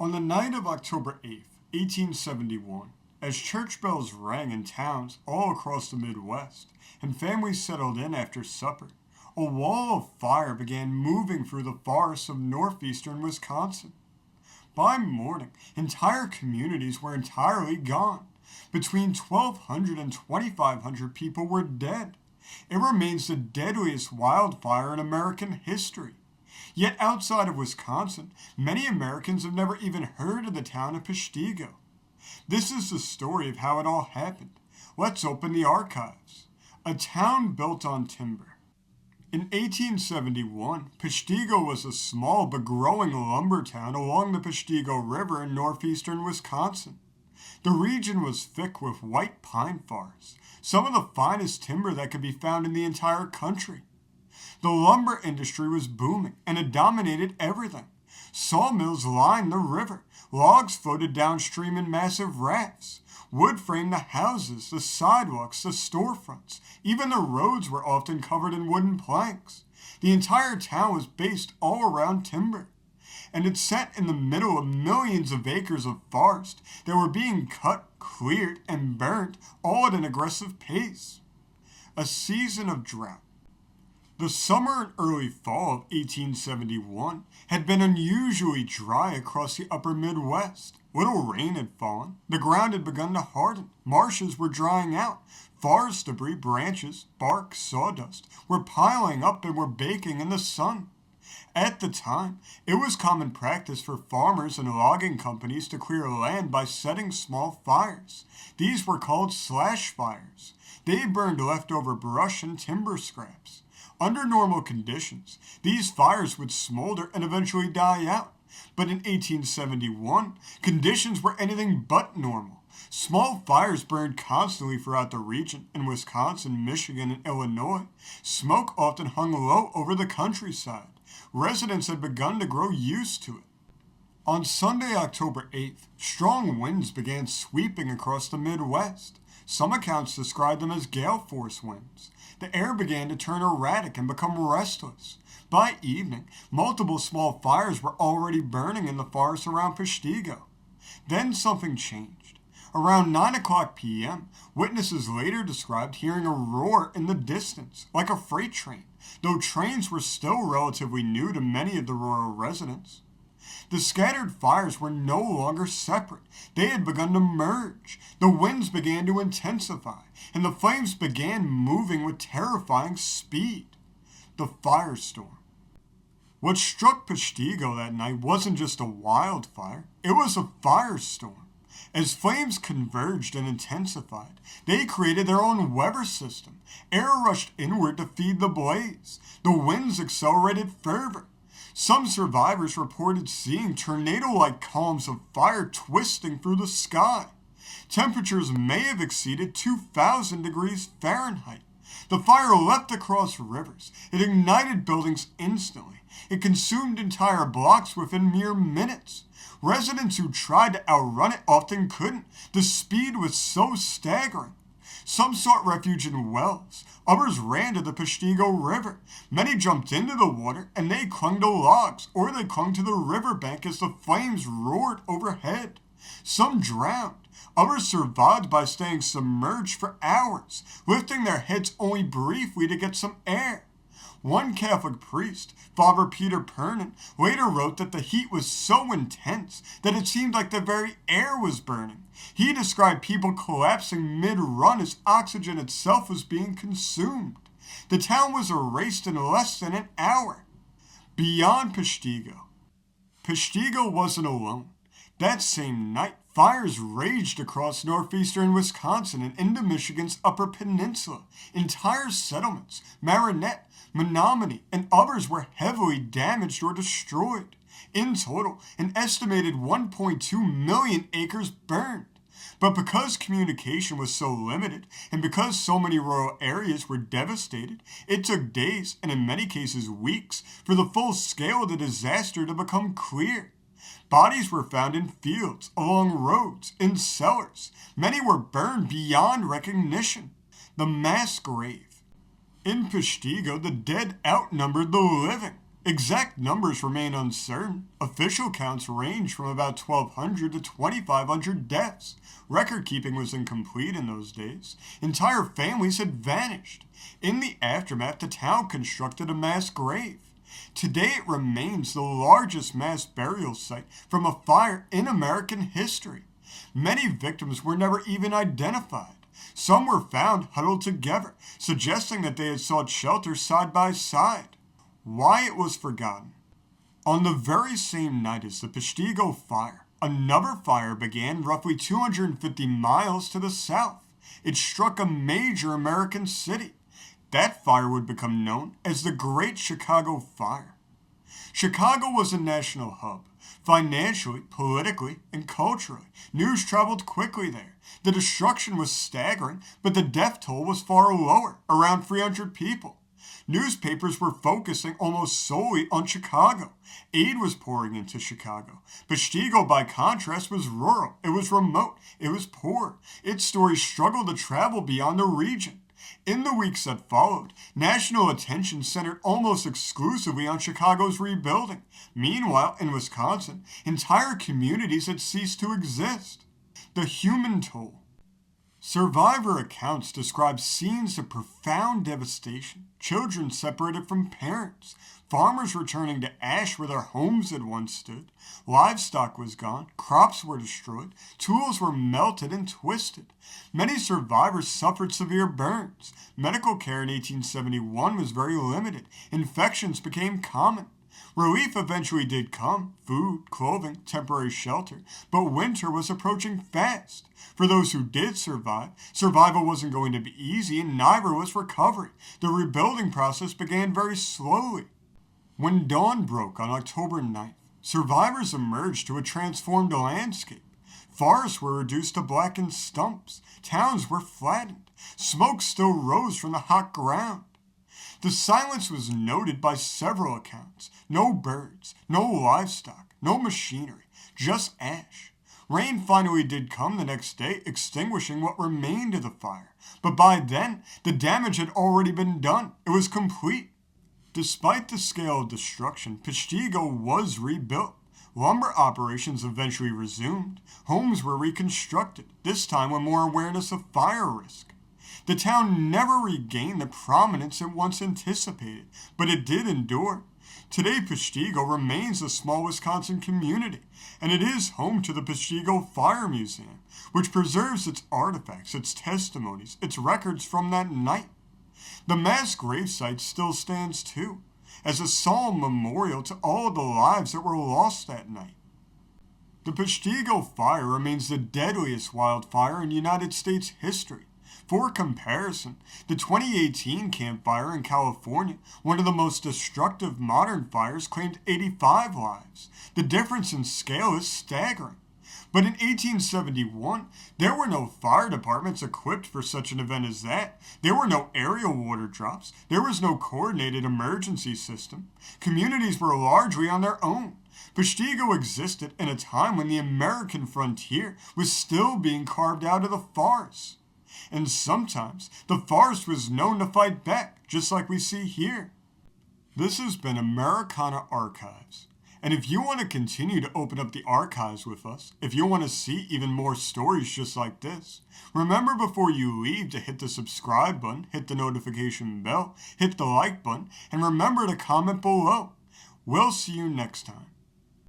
On the night of October 8th, 1871, as church bells rang in towns all across the Midwest and families settled in after supper, a wall of fire began moving through the forests of northeastern Wisconsin. By morning, entire communities were entirely gone. Between 1,200 and 2,500 people were dead. It remains the deadliest wildfire in American history. Yet outside of Wisconsin, many Americans have never even heard of the town of Peshtigo. This is the story of how it all happened. Let's open the archives. A town built on timber. In 1871, Peshtigo was a small but growing lumber town along the Peshtigo River in northeastern Wisconsin. The region was thick with white pine forests, some of the finest timber that could be found in the entire country. The lumber industry was booming, and it dominated everything. Sawmills lined the river, logs floated downstream in massive rafts. Wood framed the houses, the sidewalks, the storefronts. Even the roads were often covered in wooden planks. The entire town was based all around timber, and it sat in the middle of millions of acres of forest that were being cut, cleared, and burned, all at an aggressive pace. A season of drought. The summer and early fall of 1871 had been unusually dry across the upper Midwest. Little rain had fallen, the ground had begun to harden, marshes were drying out, forest debris, branches, bark, sawdust were piling up and were baking in the sun. At the time, it was common practice for farmers and logging companies to clear land by setting small fires. These were called slash fires. They burned leftover brush and timber scraps. Under normal conditions, these fires would smolder and eventually die out. But in 1871, conditions were anything but normal. Small fires burned constantly throughout the region. In Wisconsin, Michigan, and Illinois, smoke often hung low over the countryside. Residents had begun to grow used to it. On Sunday, October 8th, strong winds began sweeping across the Midwest. Some accounts describe them as gale force winds. The air began to turn erratic and become restless. By evening, multiple small fires were already burning in the forest around Peshtigo. Then something changed. Around 9 o'clock p.m., witnesses later described hearing a roar in the distance, like a freight train, though trains were still relatively new to many of the rural residents. The scattered fires were no longer separate. They had begun to merge. The winds began to intensify, and the flames began moving with terrifying speed. The firestorm. What struck Peshtigo that night wasn't just a wildfire, it was a firestorm. As flames converged and intensified, they created their own weather system. Air rushed inward to feed the blaze. The winds accelerated further. Some survivors reported seeing tornado-like columns of fire twisting through the sky. Temperatures may have exceeded 2,000 degrees Fahrenheit. The fire leapt across rivers. It ignited buildings instantly. It consumed entire blocks within mere minutes. Residents who tried to outrun it often couldn't. The speed was so staggering. Some sought refuge in wells. Others ran to the Peshtigo River. Many jumped into the water, and they clung to logs, or they clung to the riverbank as the flames roared overhead. Some drowned. Others survived by staying submerged for hours, lifting their heads only briefly to get some air. One Catholic priest, Father Peter Pernin, later wrote that the heat was so intense that it seemed like the very air was burning. He described people collapsing mid-run as oxygen itself was being consumed. The town was erased in less than an hour. Beyond Peshtigo. Peshtigo wasn't alone. That same night, fires raged across northeastern Wisconsin and into Michigan's Upper Peninsula. Entire settlements, Marinette, Menominee, and others were heavily damaged or destroyed. In total, an estimated 1.2 million acres burned. But because communication was so limited, and because so many rural areas were devastated, it took days, and in many cases weeks, for the full scale of the disaster to become clear. Bodies were found in fields, along roads, in cellars. Many were burned beyond recognition. The mass grave. In Peshtigo, the dead outnumbered the living. Exact numbers remain uncertain. Official counts range from about 1,200 to 2,500 deaths. Record keeping was incomplete in those days. Entire families had vanished. In the aftermath, the town constructed a mass grave. Today it remains the largest mass burial site from a fire in American history. Many victims were never even identified. Some were found huddled together, suggesting that they had sought shelter side by side. Why it was forgotten. On the very same night as the Peshtigo Fire, another fire began roughly 250 miles to the south. It struck a major American city. That fire would become known as the Great Chicago Fire. Chicago was a national hub. Financially, politically, and culturally, news traveled quickly there. The destruction was staggering, but the death toll was far lower, around 300 people. Newspapers were focusing almost solely on Chicago. Aid was pouring into Chicago. Peshtigo, by contrast, was rural. It was remote. It was poor. Its stories struggled to travel beyond the region. In the weeks that followed, national attention centered almost exclusively on Chicago's rebuilding. Meanwhile, in Wisconsin, entire communities had ceased to exist. The human toll. Survivor accounts describe scenes of profound devastation, children separated from parents, farmers returning to ash where their homes had once stood, livestock was gone, crops were destroyed, tools were melted and twisted. Many survivors suffered severe burns. Medical care in 1871 was very limited. Infections became common. Relief eventually did come, food, clothing, temporary shelter, but winter was approaching fast. For those who did survive, survival wasn't going to be easy and neither was recovery. The rebuilding process began very slowly. When dawn broke on October 9th, survivors emerged to a transformed landscape. Forests were reduced to blackened stumps. Towns were flattened. Smoke still rose from the hot ground. The silence was noted by several accounts. No birds, no livestock, no machinery, just ash. Rain finally did come the next day, extinguishing what remained of the fire. But by then, the damage had already been done. It was complete. Despite the scale of destruction, Peshtigo was rebuilt. Lumber operations eventually resumed. Homes were reconstructed, this time with more awareness of fire risk. The town never regained the prominence it once anticipated, but it did endure. Today, Peshtigo remains a small Wisconsin community, and it is home to the Peshtigo Fire Museum, which preserves its artifacts, its testimonies, its records from that night. The mass gravesite still stands too, as a solemn memorial to all the lives that were lost that night. The Peshtigo Fire remains the deadliest wildfire in United States history. For comparison, the 2018 Camp Fire in California, one of the most destructive modern fires, claimed 85 lives. The difference in scale is staggering. But in 1871, there were no fire departments equipped for such an event as that. There were no aerial water drops. There was no coordinated emergency system. Communities were largely on their own. Peshtigo existed in a time when the American frontier was still being carved out of the forest. And sometimes the forest was known to fight back, just like we see here. This has been Americana Archives. And if you want to continue to open up the archives with us, if you want to see even more stories just like this, remember before you leave to hit the subscribe button, hit the notification bell, hit the like button, and remember to comment below. We'll see you next time.